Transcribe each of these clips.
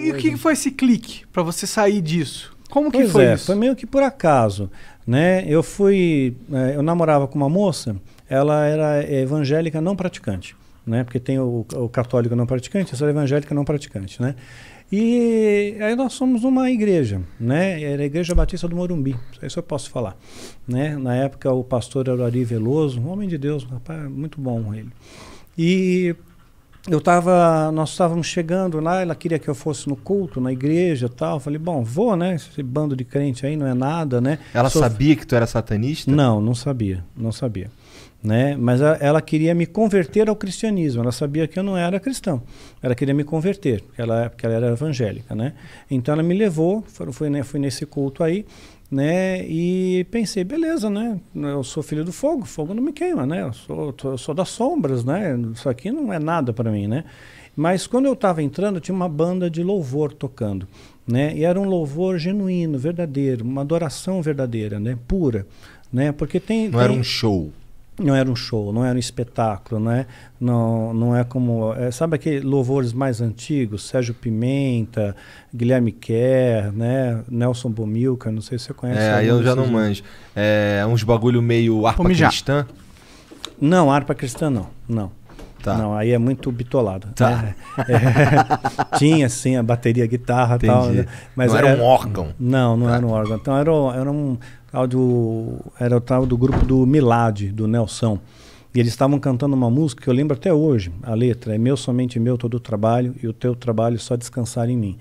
E o que foi esse clique para você sair disso? Como que Pois foi é, isso? foi meio que por acaso, né? Eu namorava com uma moça, ela era evangélica não praticante, né? Porque tem o católico não praticante, essa era evangélica não praticante, né? E aí nós fomos numa igreja, né? Era a Igreja Batista do Morumbi, isso eu posso falar, né? Na época o pastor era o Ari Veloso, um homem de Deus, um rapaz muito bom ele. E nós estávamos chegando lá, ela queria que eu fosse no culto, na igreja e tal. Eu falei, bom, vou, né? Esse bando de crente aí não é nada, né? Ela sabia que tu era satanista? Não sabia, né? Mas ela queria me converter ao cristianismo. Ela sabia que eu não era cristão. Ela queria me converter, porque ela era evangélica, né? Então ela me levou, fui nesse culto aí, né? E pensei, beleza, né? Eu sou filho do fogo, fogo não me queima, né? Eu sou das sombras, né? Isso aqui não é nada para mim, né? Mas quando eu estava entrando, tinha uma banda de louvor tocando, né? E era um louvor genuíno, verdadeiro, uma adoração verdadeira, né? Pura, né? Porque era um show. Não era um show, não era um espetáculo, né? Não é como... sabe aqueles louvores mais antigos? Sérgio Pimenta, Guilherme Kerr, né? Nelson Bomilcar, não sei se você conhece. Aí eu já não manjo. Uns bagulho meio harpa cristã? Não, harpa cristã não. Tá. Não, aí é muito bitolado. Tá. Né? Tinha, sim, a bateria, a guitarra e tal. Né? Mas não era um órgão? Não era um órgão. Então era o tal do grupo do Milad, do Nelson. E eles estavam cantando uma música que eu lembro até hoje, a letra, é meu, somente meu, todo o trabalho, e o teu trabalho só descansar em mim.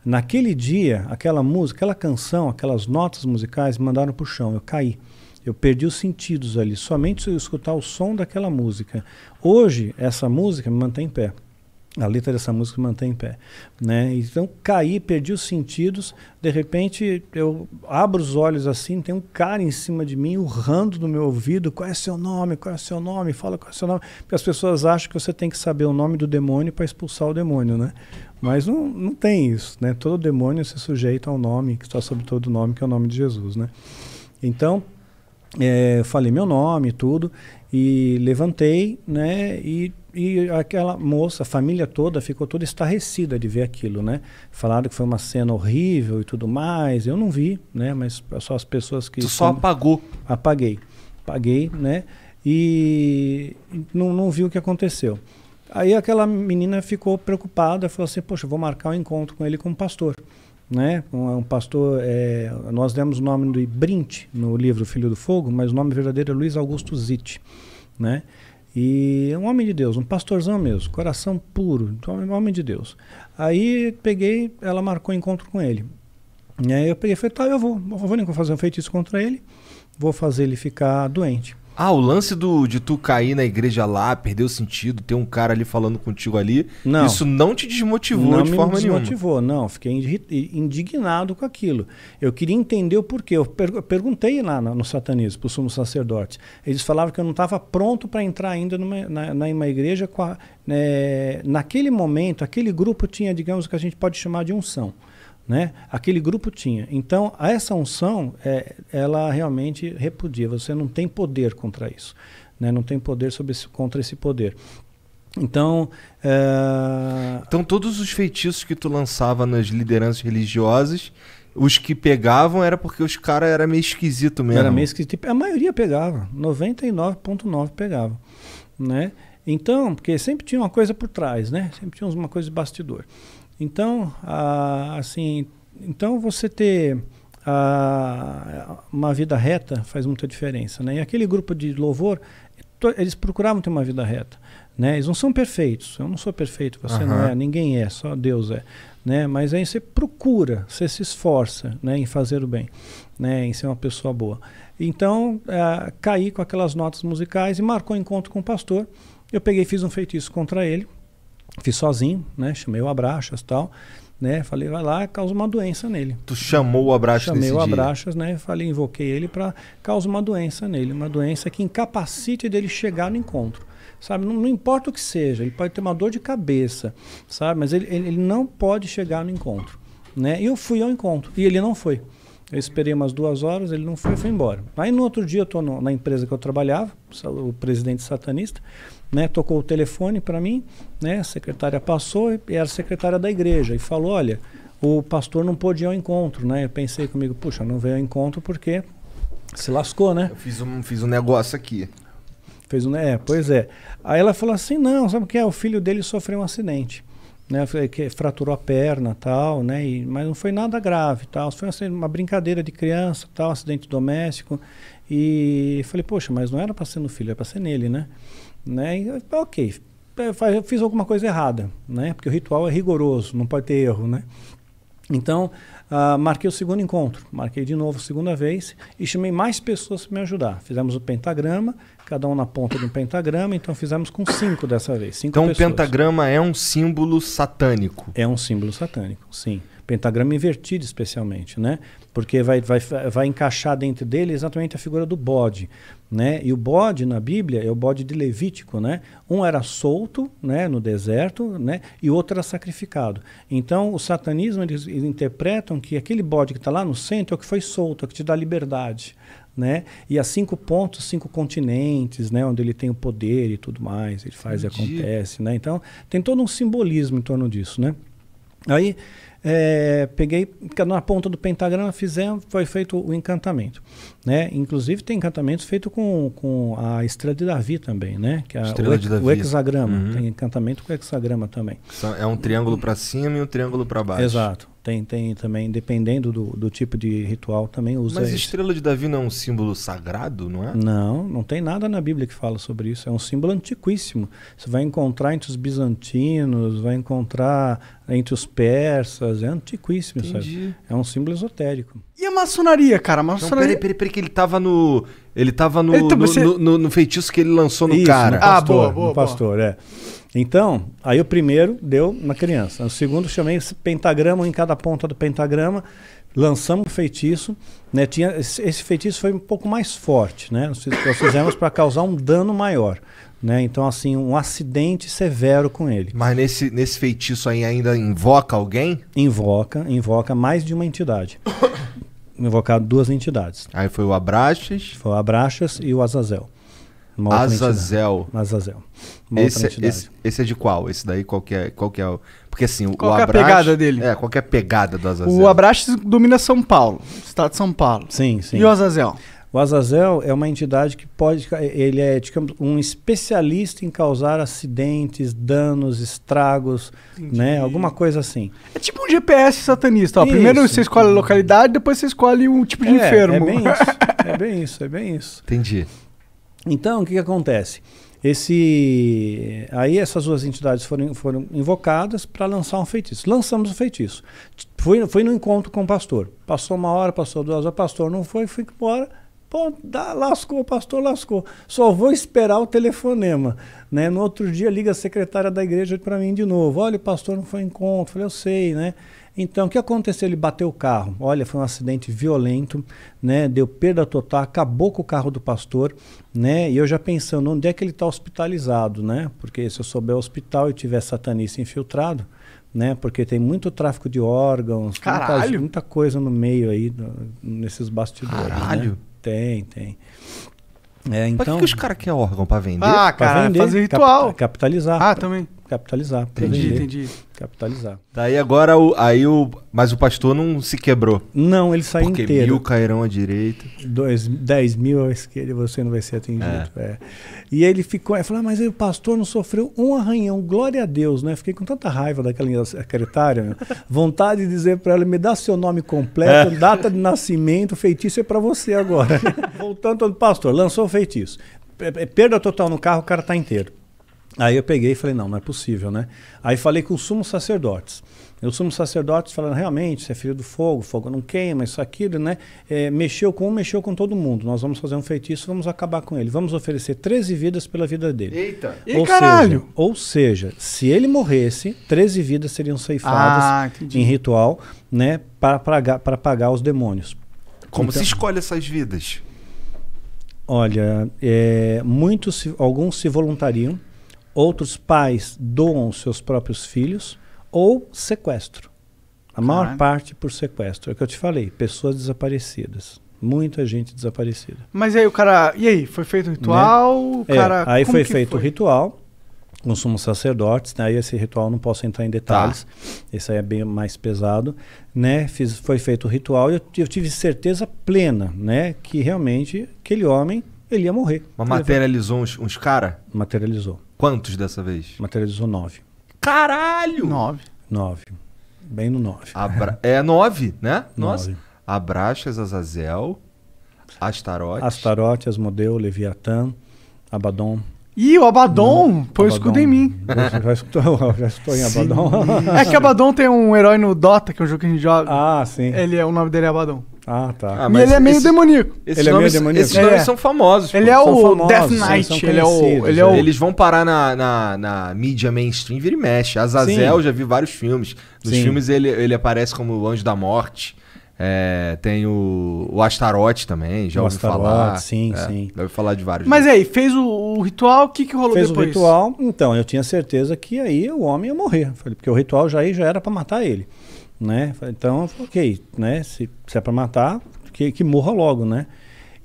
Naquele dia, aquela música, aquela canção, aquelas notas musicais me mandaram para o chão, eu caí. Eu perdi os sentidos ali, somente se eu escutar o som daquela música. Hoje, essa música me mantém em pé. A letra dessa música me mantém em pé, né? Então caí, perdi os sentidos, de repente eu abro os olhos assim, tem um cara em cima de mim urrando no meu ouvido, qual é seu nome, qual é seu nome, fala qual é seu nome, porque as pessoas acham que você tem que saber o nome do demônio para expulsar o demônio, né? Mas não tem isso, né? Todo demônio se sujeita ao nome, que está sobre todo nome, que é o nome de Jesus, né? Então, eu falei meu nome e tudo, e levantei, né? E aquela moça, a família toda ficou toda estarrecida de ver aquilo, né? Falaram que foi uma cena horrível e tudo mais. Eu não vi, né? Mas só as pessoas que... Tu só apagou? Apaguei, né? E não vi o que aconteceu. Aí aquela menina ficou preocupada, falou assim, poxa, eu vou marcar um encontro com ele como pastor, né? Um pastor, nós demos o nome de Brint no livro Filho do Fogo, mas o nome verdadeiro é Luiz Augusto Zitt, né? E um homem de Deus, um pastorzão mesmo, coração puro, um homem de Deus. Aí peguei, ela marcou encontro com ele. E aí eu peguei e falei, tá, eu vou fazer um feitiço contra ele, vou fazer ele ficar doente. O lance de tu cair na igreja lá, perder o sentido, ter um cara ali falando contigo ali, isso não te desmotivou de forma nenhuma? Não me desmotivou, não. Fiquei indignado com aquilo. Eu queria entender o porquê. Eu perguntei lá no satanismo, para os sumos sacerdotes. Eles falavam que eu não estava pronto para entrar ainda numa igreja. Naquele momento, aquele grupo tinha, digamos, o que a gente pode chamar de unção. Né? Aquele grupo tinha. Então, essa unção, ela realmente repudia. Você não tem poder contra isso. Né? Não tem poder contra esse poder. Então, então, todos os feitiços que tu lançava nas lideranças religiosas, os que pegavam era porque os caras eram meio esquisito mesmo. Era meio esquisito. A maioria pegava. 99,9% pegava. Né? Então, porque sempre tinha uma coisa por trás, né? Sempre tinha uma coisa de bastidor. Então, então você ter uma vida reta faz muita diferença, né? E aquele grupo de louvor, eles procuravam ter uma vida reta, né? Eles não são perfeitos, eu não sou perfeito, você não é, ninguém é, só Deus é, né? Mas aí você procura, você se esforça, né, em fazer o bem, né, em ser uma pessoa boa. Então, caí com aquelas notas musicais e marcou um encontro com o pastor. Eu peguei e fiz um feitiço contra ele. Fiz sozinho, né? Chamei o Abraxas e tal, né? Falei, vai lá, causa uma doença nele. Tu chamou o Abraxas nesse dia? Chamei o Abraxas, né? Falei, invoquei ele para causar uma doença nele, uma doença que incapacite dele chegar no encontro, sabe? Não importa o que seja, ele pode ter uma dor de cabeça, sabe? Mas ele não pode chegar no encontro, né? E eu fui ao encontro e ele não foi. Eu esperei umas 2 horas, ele não foi, foi embora. Aí no outro dia eu estou na empresa que eu trabalhava, o presidente satanista, né, tocou o telefone para mim, né, a secretária passou e era a secretária da igreja e falou, olha, o pastor não pôde ir ao encontro, né? Eu pensei comigo, puxa, não veio ao encontro porque se lascou, né? Eu fiz um negócio aqui. Pois é. Aí ela falou assim, não, sabe o que é? O filho dele sofreu um acidente, né? Que fraturou a perna, tal, né? Mas não foi nada grave, tal. Foi uma brincadeira de criança, tal, acidente doméstico. E falei, poxa, mas não era para ser no filho, era para ser nele, né? E, ok, eu fiz alguma coisa errada, né? Porque o ritual é rigoroso, não pode ter erro, né? Então, marquei o segundo encontro, marquei de novo a segunda vez e chamei mais pessoas para me ajudar. Fizemos o pentagrama, cada um na ponta de um pentagrama, então fizemos com 5 dessa vez. 5 então pessoas. O pentagrama é um símbolo satânico? É um símbolo satânico, sim. Pentagrama invertido especialmente, né? Porque vai encaixar dentro dele exatamente a figura do bode, né? E o bode na Bíblia é o bode de Levítico, né? Um era solto, né, no deserto, né? E o outro era sacrificado. Então, o satanismo, eles interpretam que aquele bode que está lá no centro é o que foi solto, é o que te dá liberdade, né? E há 5 pontos, 5 continentes, né? Onde ele tem o poder e tudo mais, ele faz e acontece, né? Então, tem todo um simbolismo em torno disso, né? Aí, peguei, na ponta do pentagrama foi feito o encantamento, né? Inclusive tem encantamentos feitos com a estrela de Davi também, né? Que é o hexagrama, tem encantamento com o hexagrama também. É um triângulo para cima e um triângulo para baixo. Exato. Tem também, dependendo do tipo de ritual, também usa. Mas a estrela de Davi não é um símbolo sagrado, não é? Não tem nada na Bíblia que fala sobre isso. É um símbolo antiquíssimo. Você vai encontrar entre os bizantinos, vai encontrar entre os persas. É antiquíssimo, sabe? É um símbolo esotérico. E a maçonaria, cara? A maçonaria... Não, peraí, que ele tava no feitiço que ele lançou no cara. No pastor, boa. Pastor, Então, aí o primeiro deu na criança. O segundo chamei esse pentagrama, em cada ponta do pentagrama, lançamos o feitiço, né? Esse feitiço foi um pouco mais forte, né? Nós fizemos para causar um dano maior, né? Então, assim, um acidente severo com ele. Mas nesse feitiço aí ainda invoca alguém? Invoca mais de uma entidade. Invocado 2 entidades. Aí foi o Abraxas. Foi o Abraxas e o Azazel. Azazel. Esse é de qual? Esse daí qual que é? Porque assim, qual é a pegada dele? Qual que é a pegada do Azazel? O Abraxas domina São Paulo, estado de São Paulo. Sim. E o Azazel? O Azazel é uma entidade que ele é, digamos, um especialista em causar acidentes, danos, estragos, né? Alguma coisa assim. É tipo um GPS satanista. Ó. Primeiro você escolhe a localidade, depois você escolhe um tipo de enfermo. É bem isso. Entendi. Então, o que acontece? Aí essas 2 entidades foram invocadas para lançar um feitiço. Lançamos o feitiço. Fui no encontro com o pastor. Passou 1 hora, passou 2 horas, o pastor não foi, fui embora. Pô, lascou, o pastor lascou. Só vou esperar o telefonema, né? No outro dia liga a secretária da igreja para mim de novo. Olha, o pastor não foi em encontro. Falei, eu sei, né? Então, o que aconteceu? Ele bateu o carro. Olha, foi um acidente violento, né? Deu perda total, acabou com o carro do pastor, né? E eu já pensando, onde é que ele está hospitalizado, né? Porque se eu souber o hospital e tiver satanista infiltrado, né? Porque tem muito tráfico de órgãos, muita coisa no meio aí, nesses bastidores. Caralho! Né? Tem. Então... Pra que os caras querem órgão? Pra vender? Pra vender, fazer ritual. Capitalizar. Também. Capitalizar. Entendi. Capitalizar. Daí agora, mas o pastor não se quebrou? Não, ele saiu inteiro. Porque 1000 cairão à direita. 10 mil à esquerda, você não vai ser atingido. E ele falou, mas o pastor não sofreu um arranhão, glória a Deus, né? Fiquei com tanta raiva daquela secretária, vontade de dizer para ela, me dá seu nome completo, data de nascimento, feitiço é para você agora. Voltando ao pastor, lançou o feitiço. Perda total no carro, o cara tá inteiro. Aí eu peguei e falei, não é possível, né? Aí falei com os sumos sacerdotes. E os sumos sacerdotes falaram, realmente, você é filho do fogo, fogo não queima, isso, aquilo, né? Mexeu com todo mundo. Nós vamos fazer um feitiço, vamos acabar com ele. Vamos oferecer 13 vidas pela vida dele. Eita! Caralho! Ou seja, se ele morresse, 13 vidas seriam ceifadas em ritual, né? Para pagar os demônios. Como se escolhe essas vidas? Olha, alguns se voluntariam, outros pais doam seus próprios filhos ou sequestro. A maior parte por sequestro. É o que eu te falei, pessoas desaparecidas. Muita gente desaparecida. Mas aí o cara... E aí, foi feito o ritual? Né? O cara, aí foi feito o ritual, com sumos sacerdotes, né? Aí esse ritual não posso entrar em detalhes. Esse aí é bem mais pesado. Né? Foi feito o ritual e eu tive certeza plena, né? Que realmente aquele homem, ele ia morrer. Mas materializou uns caras? Materializou. Quantos dessa vez? Materializou 9. Caralho! 9. Bem no 9. É 9, né? 9. Nossa. Abraxas, Azazel, Astarote. Astarote, Asmodeu, Leviatã, Abaddon. Ih, o Abaddon põe o escudo em mim. Já escutou em Abaddon? É que Abaddon tem um herói no Dota, que é um jogo que a gente joga. Ah, sim. O nome dele é Abaddon. Ah, tá. E ele é meio demoníaco. Esses nomes são famosos. Ele é o Death Knight. Eles vão parar na mídia mainstream e vira e mexe. Azazel, já vi vários filmes. Nos filmes ele aparece como o Anjo da Morte. Tem o Astarote também, já ouvi falar. Sim. Já ouvi falar de vários. Mas aí, fez o ritual, o que rolou depois? Fez o ritual, então, eu tinha certeza que aí o homem ia morrer. Porque o ritual já era para matar ele. Né? Então, ok, né? Se é para matar, que morra logo, né?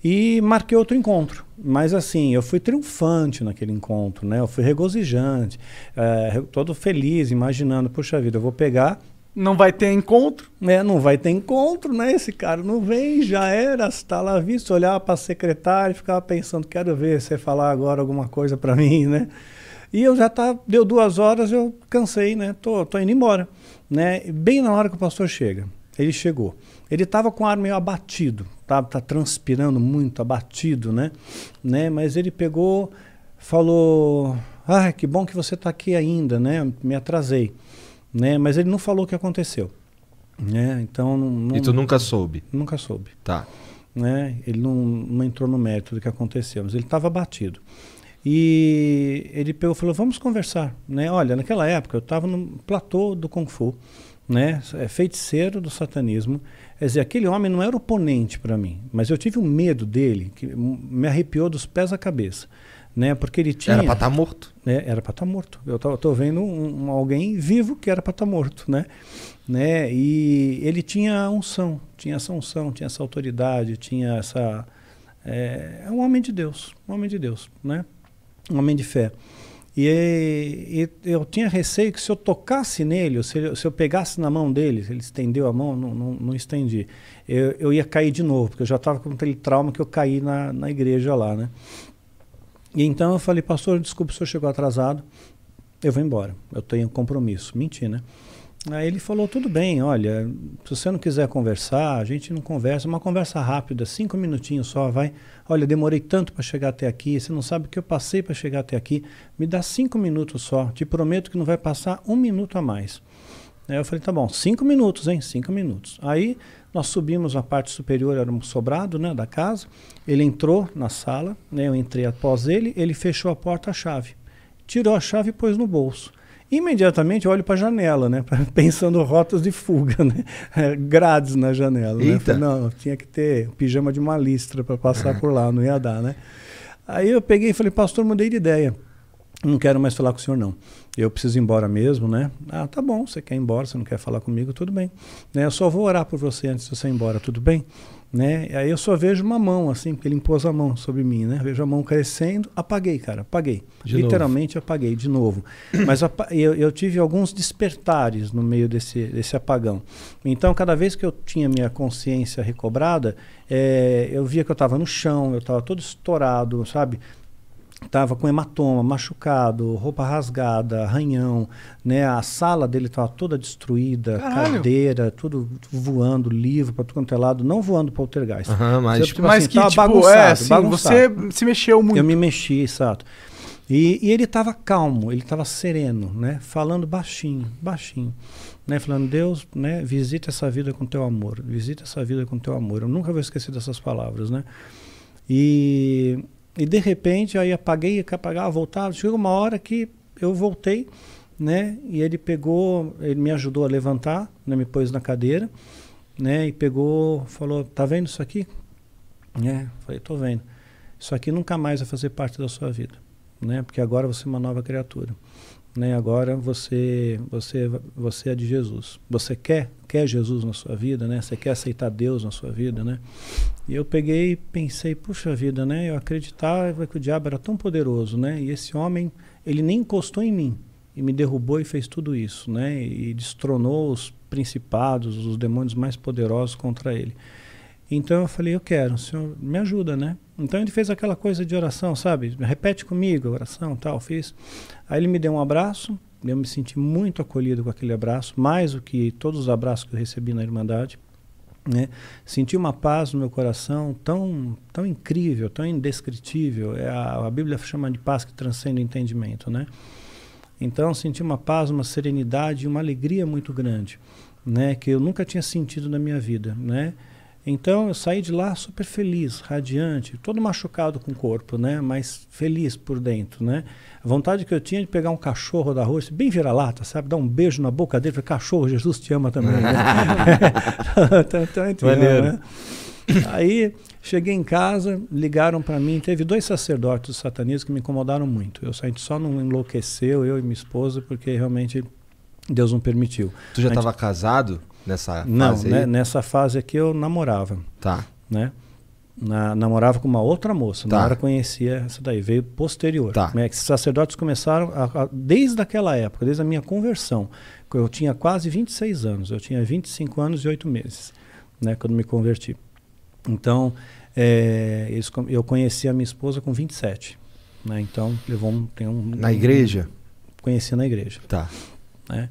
E marquei outro encontro. Mas assim, eu fui triunfante naquele encontro, né? Eu fui regozijante, todo feliz, imaginando, puxa vida, eu vou pegar... Não vai ter encontro? Não vai ter encontro, né? Esse cara não vem, já era, está lá visto, olhava para a secretária e ficava pensando, quero ver você falar agora alguma coisa para mim, né? E eu já deu 2 horas, eu cansei, né? Tô indo embora, né? Bem na hora que o pastor chega, ele chegou. Ele estava com o ar meio abatido, tá transpirando muito, abatido, né? Mas ele pegou, falou, que bom que você está aqui ainda, né? Me atrasei. Né? Mas ele não falou o que aconteceu. Né? Então, e tu nunca soube? Nunca soube. Tá. Né? Ele não entrou no mérito do que aconteceu, mas ele estava abatido. E ele pegou e falou, vamos conversar. Né? Olha, naquela época eu estava no platô do Kung Fu, né? Feiticeiro do satanismo. Quer dizer, aquele homem não era oponente para mim, mas eu tive um medo dele que me arrepiou dos pés à cabeça. Né? Porque ele tinha... Era para estar morto. Era para estar morto. Eu tô vendo alguém vivo que era para estar morto, né? E ele tinha unção, tinha essa unção, tinha essa autoridade, tinha essa... É um homem de Deus, né? Um homem de fé. E eu tinha receio que se eu tocasse nele, se eu pegasse na mão dele, ele estendeu a mão, não estendi, eu ia cair de novo, porque eu já estava com aquele trauma que eu caí na igreja lá, né? E então eu falei, pastor, desculpa, o senhor chegou atrasado, eu vou embora, eu tenho um compromisso. Menti, né? Aí ele falou, tudo bem, olha, se você não quiser conversar, a gente não conversa, uma conversa rápida, 5 minutinhos só, vai. Olha, demorei tanto para chegar até aqui, você não sabe o que eu passei para chegar até aqui, me dá 5 minutos só, te prometo que não vai passar 1 minuto a mais. Aí eu falei, tá bom, 5 minutos, hein, 5 minutos. Aí nós subimos a parte superior, era um sobrado, né, da casa, ele entrou na sala, né, eu entrei após ele, ele fechou a porta, a chave, tirou a chave e pôs no bolso. Imediatamente eu olho para a janela, né, pensando rotas de fuga, né, grades na janela. Né? Falei, não, tinha que ter pijama de uma listra para passar por lá, não ia dar, né. Aí eu peguei e falei, pastor, mudei de ideia. Não quero mais falar com o senhor, não. Eu preciso ir embora mesmo, né? Ah, tá bom, você quer ir embora, você não quer falar comigo, tudo bem. Né? Eu só vou orar por você antes de você ir embora, tudo bem? Né? Aí eu só vejo uma mão, assim, porque ele impôs a mão sobre mim, né? Vejo a mão crescendo, apaguei, cara, apaguei. Literalmente apaguei de novo. Mas eu tive alguns despertares no meio desse apagão. Então, cada vez que eu tinha minha consciência recobrada, eu via que eu estava no chão, eu estava todo estourado, sabe? Estava com hematoma, machucado, roupa rasgada, arranhão, né? A sala dele estava toda destruída, cadeira, tudo voando, livro para tudo quanto é lado, não voando para o poltergeist. Mas que, tipo, bagunçado. Você se mexeu muito. Eu me mexi, exato. E ele estava calmo, ele estava sereno, né? Falando baixinho, né? Falando, Deus, né? Visita essa vida com teu amor, visita essa vida com teu amor. Eu nunca vou esquecer dessas palavras, né? E de repente, aí apagava, voltava. Chegou uma hora que eu voltei, né? E ele me ajudou a levantar, né? Me pôs na cadeira, né? E falou, tá vendo isso aqui? Falei, tô vendo. Isso aqui nunca mais vai fazer parte da sua vida, né? Porque agora você é uma nova criatura, né? Agora você é de Jesus. Você quer Jesus na sua vida, né? Você quer aceitar Deus na sua vida, né? E eu peguei e pensei, puxa vida, né? Eu acreditava que o diabo era tão poderoso, né? E esse homem, ele nem encostou em mim e me derrubou e fez tudo isso, né? E destronou os principados, os demônios mais poderosos contra ele. Então eu falei, eu quero, o Senhor me ajuda, né? Então ele fez aquela coisa de oração, sabe? Repete comigo a oração, tal, fiz. Aí ele me deu um abraço, eu me senti muito acolhido com aquele abraço, mais do que todos os abraços que eu recebi na Irmandade, né? Senti uma paz no meu coração tão incrível, tão indescritível. A Bíblia chama de paz que transcende o entendimento, né? Então senti uma paz, uma serenidade, uma alegria muito grande, né? Que eu nunca tinha sentido na minha vida, né? Então eu saí de lá super feliz, radiante, todo machucado com o corpo, né? Mas feliz por dentro, né? A vontade que eu tinha de pegar um cachorro da rua, bem vira-lata, sabe? Dar um beijo na boca dele, falar, cachorro, Jesus te ama também, né? Maneiro. Né? Aí cheguei em casa, ligaram para mim, teve 2 sacerdotes do satanismo que me incomodaram muito. A gente só não enlouqueceu, eu e minha esposa, porque realmente Deus não permitiu. Tu já estava casado nessa fase? Não, aí? Né, nessa fase aqui eu namorava. Tá. Né? Namorava com uma outra moça, Tá. não era conhecia essa daí, veio posterior. Tá. Né? Esses sacerdotes começaram desde aquela época, desde a minha conversão. Eu tinha quase 26 anos, eu tinha 25 anos e 8 meses, né, quando me converti. Então, eu conheci a minha esposa com 27. Né? Então, levou Na igreja? Conheci na igreja. Tá. Né?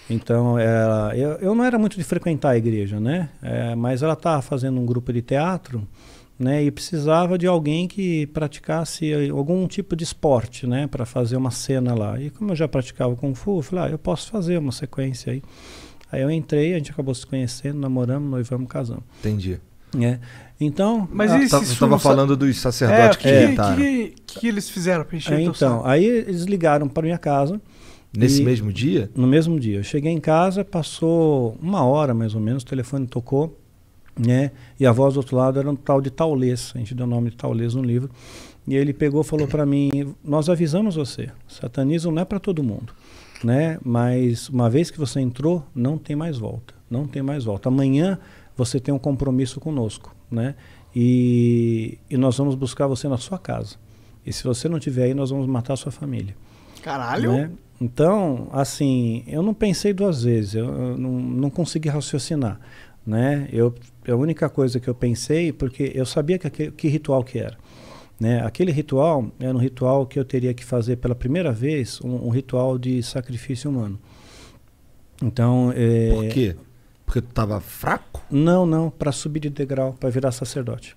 Então, eu não era muito de frequentar a igreja, né? Mas ela estava fazendo um grupo de teatro, né? E precisava de alguém que praticasse algum tipo de esporte, né? Para fazer uma cena lá. E como eu já praticava Kung Fu, eu falei, eu posso fazer uma sequência aí. Aí eu entrei, a gente acabou se conhecendo, namoramos, noivamos, casamos. Entendi. Então... Mas você estava falando dos sacerdotes que eles fizeram para encher então, aí eles ligaram para minha casa. Nesse mesmo dia? No mesmo dia. Eu cheguei em casa, passou 1 hora mais ou menos, o telefone tocou, né? E a voz do outro lado era um tal de Taulês, a gente deu o nome de Taulês no livro. E ele pegou e falou para mim, nós avisamos você, satanismo não é para todo mundo, né? Mas uma vez que você entrou, não tem mais volta, não tem mais volta. Amanhã você tem um compromisso conosco, né? E nós vamos buscar você na sua casa. E se você não estiver aí, nós vamos matar a sua família. Caralho! Né? Então, assim, eu não pensei 2 vezes, eu não consegui raciocinar, né? A única coisa que eu pensei, porque eu sabia que ritual que era, né? Aquele ritual era um ritual que eu teria que fazer pela primeira vez, um ritual de sacrifício humano. Então, Por quê? Porque tu estava fraco? Não, para subir de degrau, para virar sacerdote.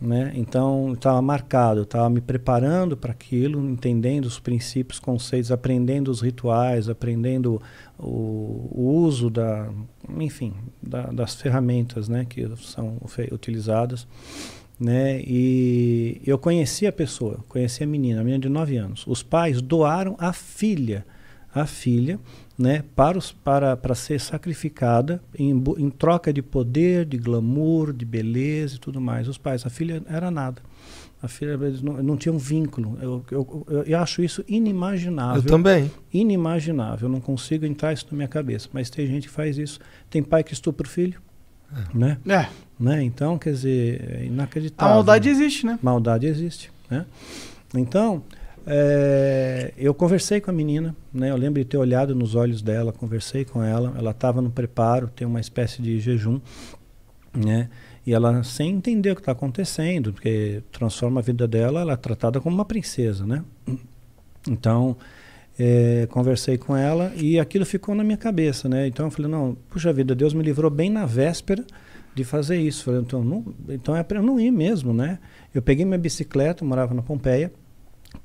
Né? Então, estava marcado, estava me preparando para aquilo, entendendo os princípios, conceitos, aprendendo os rituais, aprendendo o uso das ferramentas, né, que são utilizadas. Né? E eu conheci a pessoa, conheci a menina de 9 anos. Os pais doaram a filha, né, para ser sacrificada em troca de poder, de glamour, de beleza e tudo mais. Os pais, a filha era nada. A filha não tinha um vínculo. Eu acho isso inimaginável. Eu também. Inimaginável. Eu não consigo entrar isso na minha cabeça. Mas tem gente que faz isso. Tem pai que estupra o filho. Né? Né? Então, quer dizer, é inacreditável. A maldade existe, né? Maldade existe. Né? Então... eu conversei com a menina, né? Eu lembro de ter olhado nos olhos dela, conversei com ela. Ela estava no preparo, tem uma espécie de jejum, né? E ela, sem entender o que está acontecendo, porque transforma a vida dela, ela é tratada como uma princesa, né? Então, conversei com ela e aquilo ficou na minha cabeça, né? Então eu falei, não, puxa vida, Deus me livrou bem na véspera de fazer isso. Falei, então é para eu não ir mesmo, né? Eu peguei minha bicicleta, eu morava na Pompeia,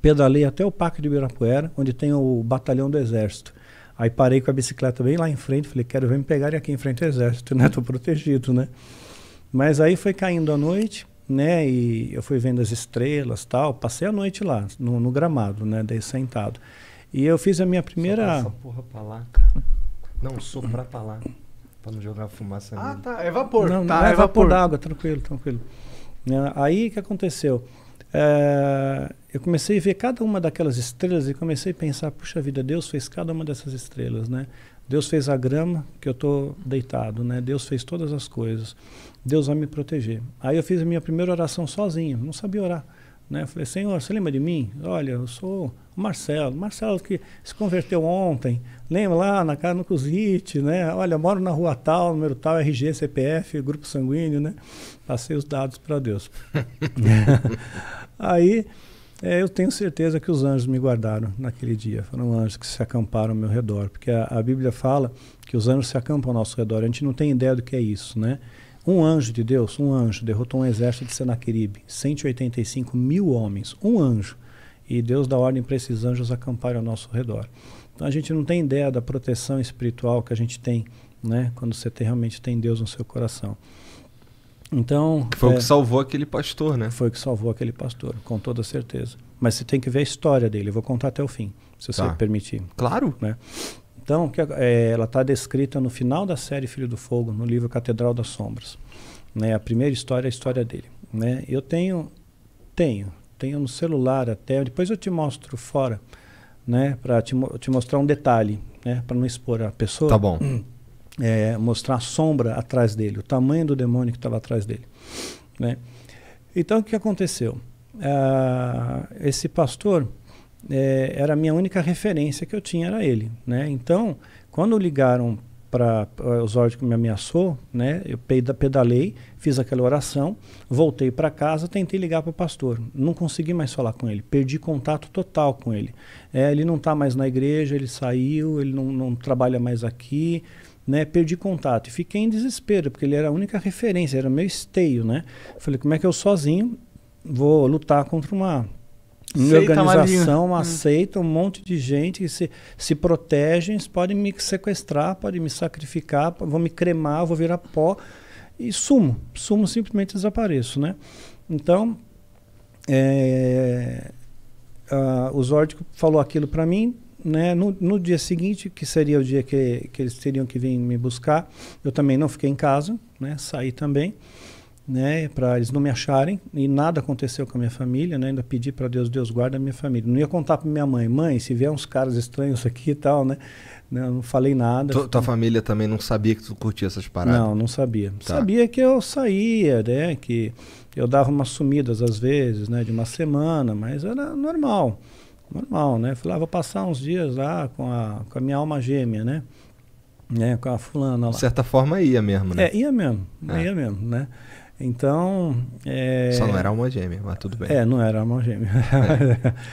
pedalei até o Parque de Ibirapuera, onde tem o batalhão do Exército. Aí parei com a bicicleta bem lá em frente, falei, quero ver me pegarem aqui em frente ao Exército, né? Tô protegido, né? Mas aí foi caindo a noite, né? E eu fui vendo as estrelas, tal. Passei a noite lá, no gramado, né? Daí sentado. E eu fiz a minha primeira... Soprar essa porra pra lá, cara. Não, soprar pra lá. Pra não jogar fumaça nele. Tá, é vapor. Não, tá, não é vapor d'água, tranquilo. Aí o que aconteceu? eu comecei a ver cada uma daquelas estrelas e comecei a pensar, puxa vida, Deus fez cada uma dessas estrelas, né? Deus fez a grama que eu estou deitado, né? Deus fez todas as coisas. Deus vai me proteger. Aí eu fiz a minha primeira oração sozinho, não sabia orar, né? Eu falei, Senhor, você lembra de mim? Olha, eu sou o Marcelo. Marcelo que se converteu ontem. Lembra lá na casa no Cusite, né? Olha, eu moro na rua tal, número tal, RG, CPF, grupo sanguíneo, né? Passei os dados para Deus. Aí eu tenho certeza que os anjos me guardaram naquele dia. Foram anjos que se acamparam ao meu redor. Porque a Bíblia fala que os anjos se acampam ao nosso redor. A gente não tem ideia do que é isso, né? Um anjo de Deus, um anjo, derrotou um exército de Senaqueribe, 185 mil homens, um anjo. E Deus dá ordem para esses anjos acamparem ao nosso redor. Então a gente não tem ideia da proteção espiritual que a gente tem, né? Quando você realmente tem Deus no seu coração. Então, foi o que salvou aquele pastor, né? Foi o que salvou aquele pastor, com toda certeza. Mas você tem que ver a história dele. Eu vou contar até o fim, se você permitir. Claro. Né? Então, ela está descrita no final da série Filho do Fogo, no livro Catedral das Sombras. Né? A primeira história é a história dele. Né? Eu tenho no celular até, depois eu te mostro fora, né? Para te mostrar um detalhe, né? Para não expor a pessoa. Tá bom. Mostrar a sombra atrás dele, o tamanho do demônio que estava atrás dele. Né? Então, o que aconteceu? Esse pastor era a minha única referência que eu tinha, era ele. Né? Então, quando ligaram para os ordens que me ameaçou, né? Eu pedalei, fiz aquela oração, voltei para casa, tentei ligar para o pastor. Não consegui mais falar com ele, perdi contato total com ele. Ele não está mais na igreja, ele saiu, ele não trabalha mais aqui. Né, perdi contato e fiquei em desespero, porque ele era a única referência, era o meu esteio, né? Falei, como é que eu sozinho vou lutar contra uma organização, uma seita, um monte de gente que se protegem, podem me sequestrar, podem me sacrificar, vão me cremar, vou virar pó e sumo, simplesmente desapareço, né? Então, o Zórdico falou aquilo para mim. Né? No dia seguinte, que seria o dia que eles teriam que vir me buscar, eu também não fiquei em casa, né? Saí também, né? Para eles não me acharem, e nada aconteceu com a minha família, né? Ainda pedi para Deus, Deus guarda a minha família. Não ia contar para minha mãe, se vier uns caras estranhos aqui e tal, né? Não falei nada. Tua família também não sabia que tu curtia essas paradas? Não sabia. Tá. Sabia que eu saía, né? Que eu dava umas sumidas às vezes, né? De uma semana, mas era normal, né? Falei, vou passar uns dias lá com a minha alma gêmea, né? Com a fulana lá. De certa forma ia mesmo, né? Ia mesmo, né? Então... Só não era alma gêmea, mas tudo bem. Não era alma gêmea.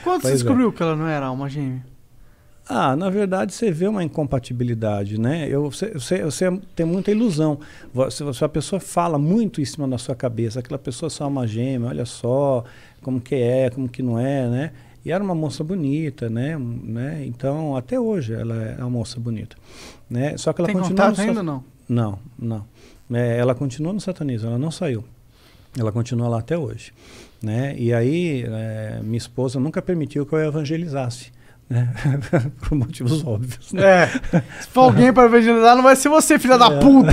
Quando você descobriu que ela não era alma gêmea? Na verdade, você vê uma incompatibilidade, né? Você tem muita ilusão. Se a pessoa fala muito em cima da sua cabeça, aquela pessoa é só alma gêmea, olha só como que é, como que não é, né? E era uma moça bonita, né? Então, até hoje ela é uma moça bonita. Né? Só que ela continua... Tem contato ainda ou não? Não. Ela continua no satanismo, ela não saiu. Ela continua lá até hoje. Né? E aí, minha esposa nunca permitiu que eu evangelizasse. Né? Por motivos óbvios. Né? Se for alguém para evangelizar, não vai ser você, filha da puta.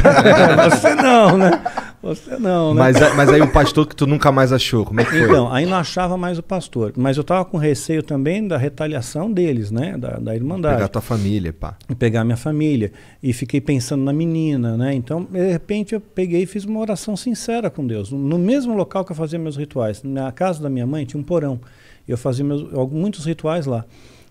Você não, né? Você não, né? Mas aí o pastor que tu nunca mais achou, como é que foi? Então, aí não achava mais o pastor. Mas eu tava com receio também da retaliação deles, né? Da Irmandade. Pegar tua família, pá. Pegar minha família. E fiquei pensando na menina, né? Então, de repente, eu peguei e fiz uma oração sincera com Deus. No mesmo local que eu fazia meus rituais. Na casa da minha mãe tinha um porão. Eu fazia muitos rituais lá.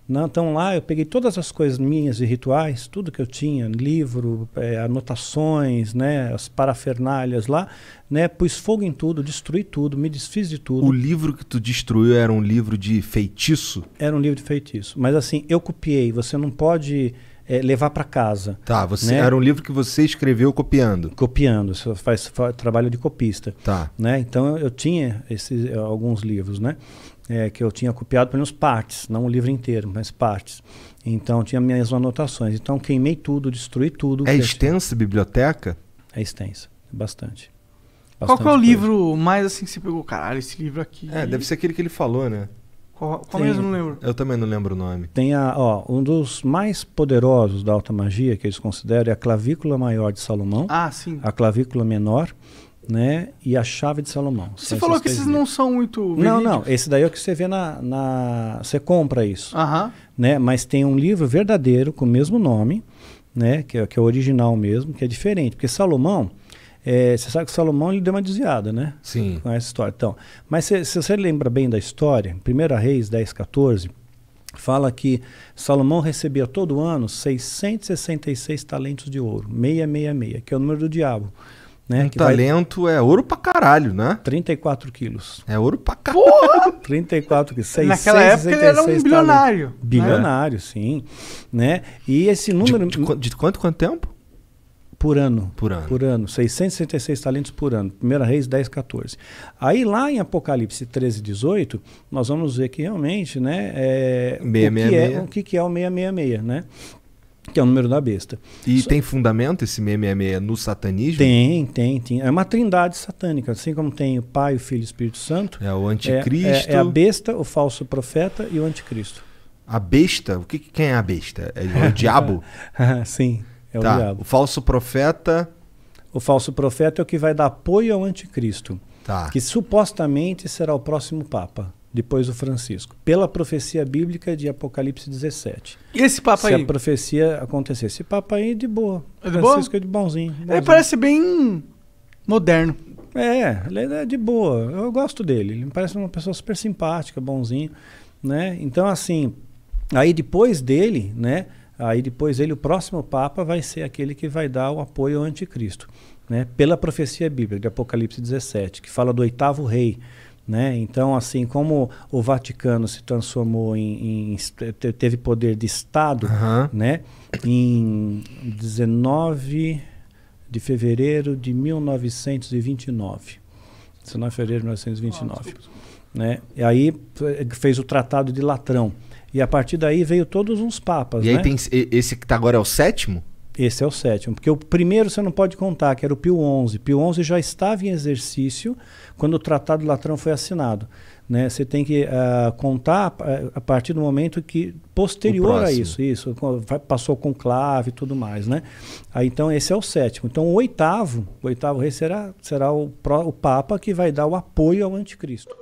Então lá eu peguei todas as coisas minhas de rituais, tudo que eu tinha, livro, anotações, né, as parafernálias lá, né, pus fogo em tudo, destruí tudo, me desfiz de tudo. O livro que tu destruiu era um livro de feitiço? Era um livro de feitiço, mas assim, eu copiei, você não pode levar para casa. Tá, era um livro que você escreveu copiando? Copiando, você faz trabalho de copista. Tá. Né? Então eu tinha alguns livros, né? Que eu tinha copiado pelo menos partes, não o livro inteiro, mas partes. Então tinha minhas anotações. Então queimei tudo, destruí tudo. É extensa a biblioteca? É extensa, bastante. Qual que é o livro mais assim que você pegou? Caralho, esse livro aqui... deve ser aquele que ele falou, né? Qual mesmo? Não lembro. Eu também não lembro o nome. Tem um dos mais poderosos da alta magia que eles consideram é a clavícula maior de Salomão. Sim. A clavícula menor, né, e a chave de Salomão. Você falou que esses não são muito verídicos. Não, esse daí é o que você vê você compra isso. Né, mas tem um livro verdadeiro com o mesmo nome, né, que é o original mesmo, que é diferente, porque Salomão, você sabe que Salomão ele deu uma desviada, né? Sim. Com essa história. Então, mas se você lembra bem da história, 1 Reis 10:14, fala que Salomão recebia todo ano 666 talentos de ouro, 666, que é o número do diabo. Né? Talento é ouro pra caralho, né? 34 quilos. É ouro pra caralho. 34 quilos. Naquela época ele era um bilionário. Talentos. Bilionário, sim. Né? E esse número... De quanto tempo? Por ano. Por ano. Por ano. 666 talentos por ano. 1 Reis 10:14. Aí lá em Apocalipse 13:18, nós vamos ver que realmente, né, o que é o 666, né? Que é o número da besta. E tem fundamento esse 666 no satanismo? Tem. É uma trindade satânica. Assim como tem o Pai, o Filho e o Espírito Santo. É o anticristo. É a besta, o falso profeta e o anticristo. A besta? Quem é a besta? É o diabo? Sim, é o diabo. O falso profeta... O falso profeta é o que vai dar apoio ao anticristo. Tá. Que supostamente será o próximo Papa. Depois do Francisco, pela profecia bíblica de Apocalipse 17. E esse Papa aí? Se a profecia acontecer. Esse Papa aí de boa. É de Francisco boa? é de bonzinho. Ele parece bem moderno. Ele é de boa. Eu gosto dele. Ele me parece uma pessoa super simpática, bonzinho, né? Então, assim, aí depois dele, né? O próximo Papa vai ser aquele que vai dar o apoio ao anticristo, né? Pela profecia bíblica de Apocalipse 17, que fala do 8º rei. Né? Então, assim como o Vaticano se transformou teve poder de Estado, né? Em 19 de fevereiro de 1929. 19 de fevereiro de 1929. Né? E aí fez o Tratado de Latrão. E a partir daí veio todos uns papas. E aí tem esse que tá agora é o 7º? Esse é o 7º, porque o primeiro você não pode contar, que era o Pio XI. Pio XI já estava em exercício quando o Tratado de Latrão foi assinado. Né? Você tem que contar a partir do momento que posterior a isso, passou com conclave e tudo mais. Né? Aí, então esse é o 7º. Então o 8º rei será o Papa que vai dar o apoio ao anticristo.